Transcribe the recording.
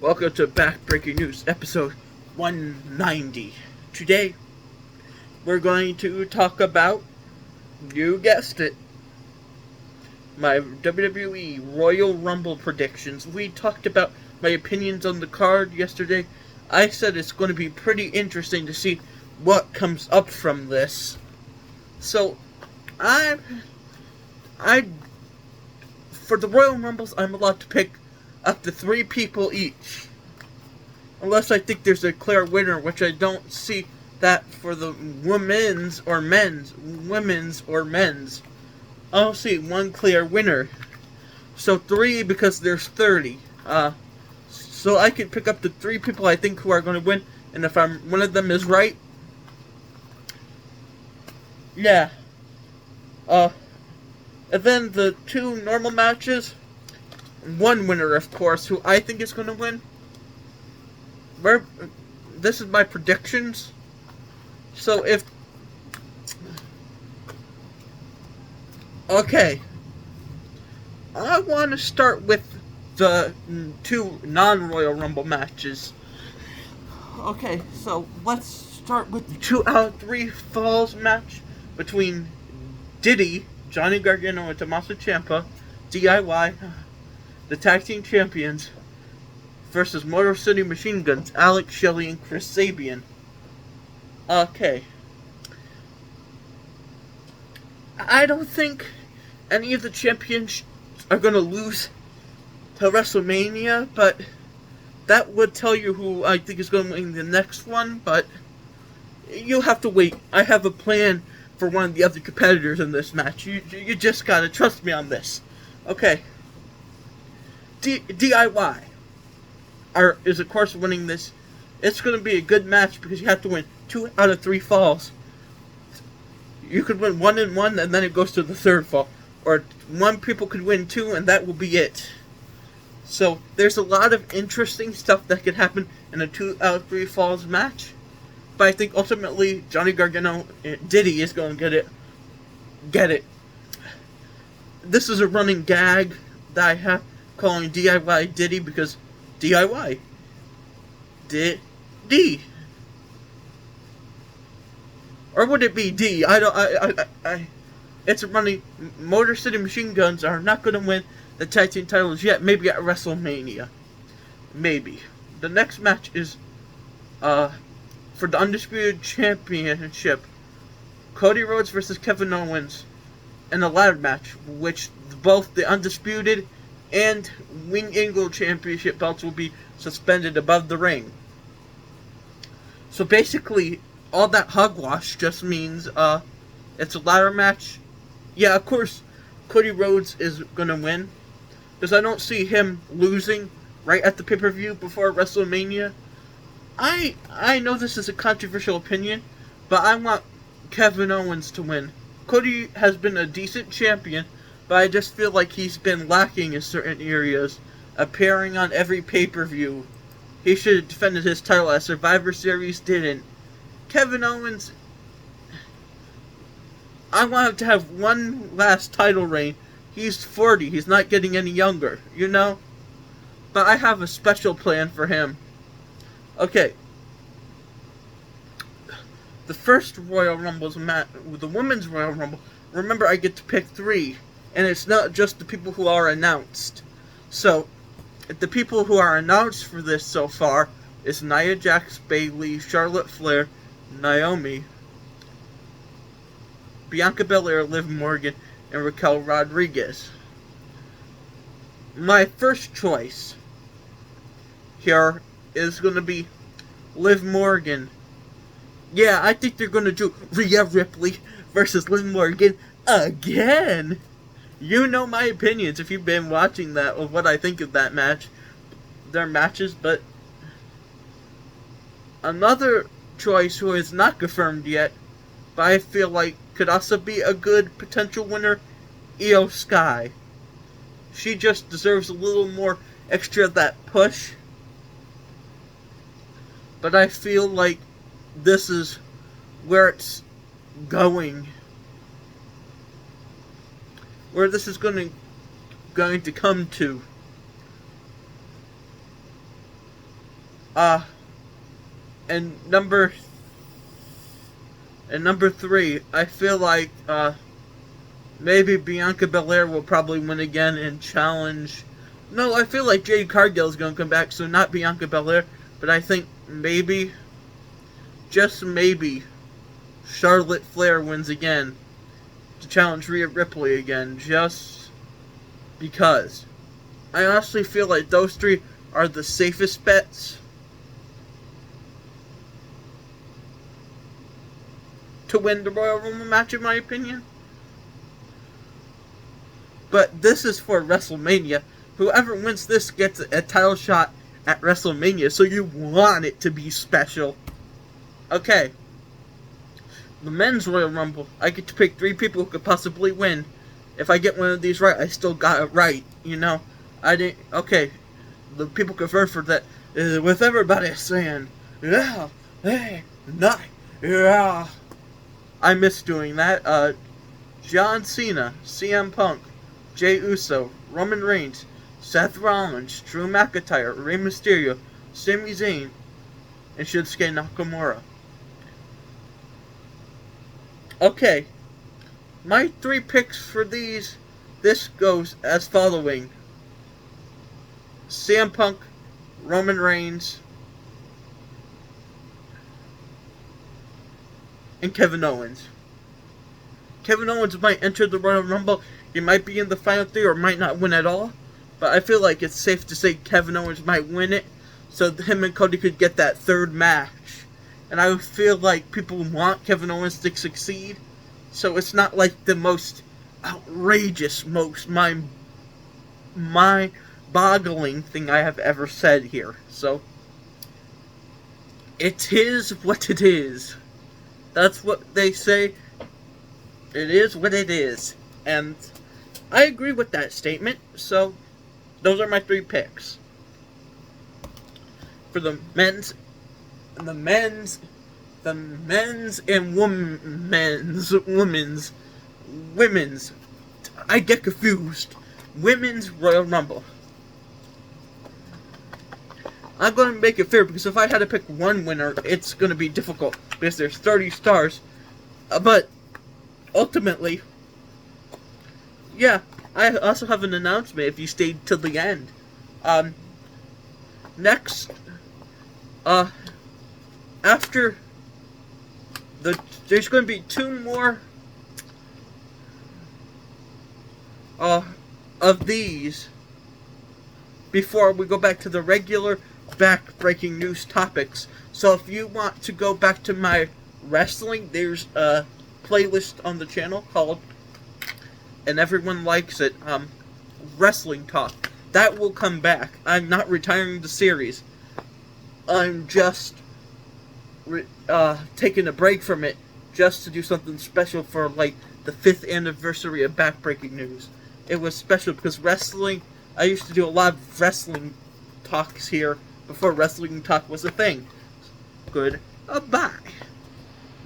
Welcome to Backbreaking News, episode 190. Today, we're going to talk about, you guessed it, my WWE Royal Rumble predictions. We talked about my opinions on the card yesterday. I said it's going to be pretty interesting to see what comes up from this. So, I for the Royal Rumbles, I'm allowed to pick up to 3 people each. Unless I think there's a clear winner, which I don't see that for the women's or men's. I don't see one clear winner. So 3 because there's 30. So I could pick up the 3 people I think who are going to win, and if one of them is right, yeah. And then the 2 normal matches, one winner, of course, who I think is going to win. This is my predictions. So okay, I want to start with the 2 non-Royal Rumble matches. Okay, so let's start with the 2 out of 3 falls match between Diddy, Johnny Gargano, and Tommaso Ciampa, DIY, the tag team champions, versus Motor City Machine Guns, Alex Shelley and Chris Sabian. Okay. I don't think any of the champions are going to lose to WrestleMania, but that would tell you who I think is going to win the next one, but you'll have to wait. I have a plan for one of the other competitors in this match. You just gotta trust me on this. Okay. DIY is of course winning this. It's going to be a good match because you have to win 2 out of 3 falls. You could win 1 and 1 and then it goes to the 3rd fall. Or 1 people could win 2 and that will be it. So there's a lot of interesting stuff that could happen in a 2 out of 3 falls match. But I think ultimately Johnny Gargano, Diddy, is going to get it. This is a running gag that I have calling DIY Diddy because DIY. D. Or would it be D? It's a running. Motor City Machine Guns are not going to win the tag team titles yet. Maybe at WrestleMania. Maybe. The next match is, for the Undisputed Championship, Cody Rhodes versus Kevin Owens in a ladder match, which both the Undisputed and Wing Angle Championship belts will be suspended above the ring. So basically, all that hogwash just means it's a ladder match. Yeah, of course, Cody Rhodes is gonna win, because I don't see him losing right at the pay-per-view before WrestleMania. I know this is a controversial opinion, but I want Kevin Owens to win. Cody has been a decent champion, but I just feel like he's been lacking in certain areas, appearing on every pay-per-view. He should have defended his title at Survivor Series, didn't. Kevin Owens, I want him to have one last title reign. He's 40, he's not getting any younger, you know? But I have a special plan for him. Okay. The first Royal Rumble's match, the Women's Royal Rumble, remember I get to pick 3. And it's not just the people who are announced. So, the people who are announced for this so far is Nia Jax, Bayley, Charlotte Flair, Naomi, Bianca Belair, Liv Morgan, and Raquel Rodriguez. My first choice here is going to be Liv Morgan. Yeah, I think they're going to do Rhea Ripley versus Liv Morgan again. You know my opinions if you've been watching that, of what I think of that match, their matches, but another choice who is not confirmed yet, but I feel like could also be a good potential winner, Io Sky. She just deserves a little more extra of that push, but I feel like this is where it's going. Where this is going to come to. And number 3, I feel like maybe Bianca Belair will probably win again and challenge. No, I feel like Jade Cargill is going to come back, so not Bianca Belair, but I think maybe, just maybe, Charlotte Flair wins again to challenge Rhea Ripley again, just because. I honestly feel like those 3 are the safest bets to win the Royal Rumble match, in my opinion. But this is for WrestleMania. Whoever wins this gets a title shot at WrestleMania, so you want it to be special. Okay. The men's Royal Rumble. I get to pick 3 people who could possibly win. If I get one of these right, I still got it right, you know? I didn't... Okay. The people confirmed for that is with everybody saying, yeah, hey, not, yeah. I miss doing that. John Cena, CM Punk, Jey Uso, Roman Reigns, Seth Rollins, Drew McIntyre, Rey Mysterio, Sami Zayn, and Shinsuke Nakamura. Okay, my 3 picks for this goes as following: CM Punk, Roman Reigns, and Kevin Owens. Kevin Owens might enter the Royal Rumble. He might be in the final 3 or might not win at all. But I feel like it's safe to say Kevin Owens might win it, so him and Cody could get that 3rd match. And I feel like people want Kevin Owens to succeed, so it's not like the most outrageous, most mind-boggling thing I have ever said here. So, it is what it is. That's what they say. It is what it is. And I agree with that statement, so those are my 3 picks. For the men's and women's, I get confused. Women's Royal Rumble. I'm going to make it fair, because if I had to pick one winner, it's going to be difficult, because there's 30 stars. But ultimately, yeah, I also have an announcement if you stayed till the end. Next, after there's going to be 2 more of these before we go back to the regular back-breaking news topics. So if you want to go back to my wrestling, there's a playlist on the channel called, and everyone likes it, Wrestling Talk. That will come back. I'm not retiring the series. I'm just taking a break from it just to do something special for, like, the 5th anniversary of Backbreaking News. It was special because wrestling, I used to do a lot of wrestling talks here before Wrestling Talk was a thing. Goodbye.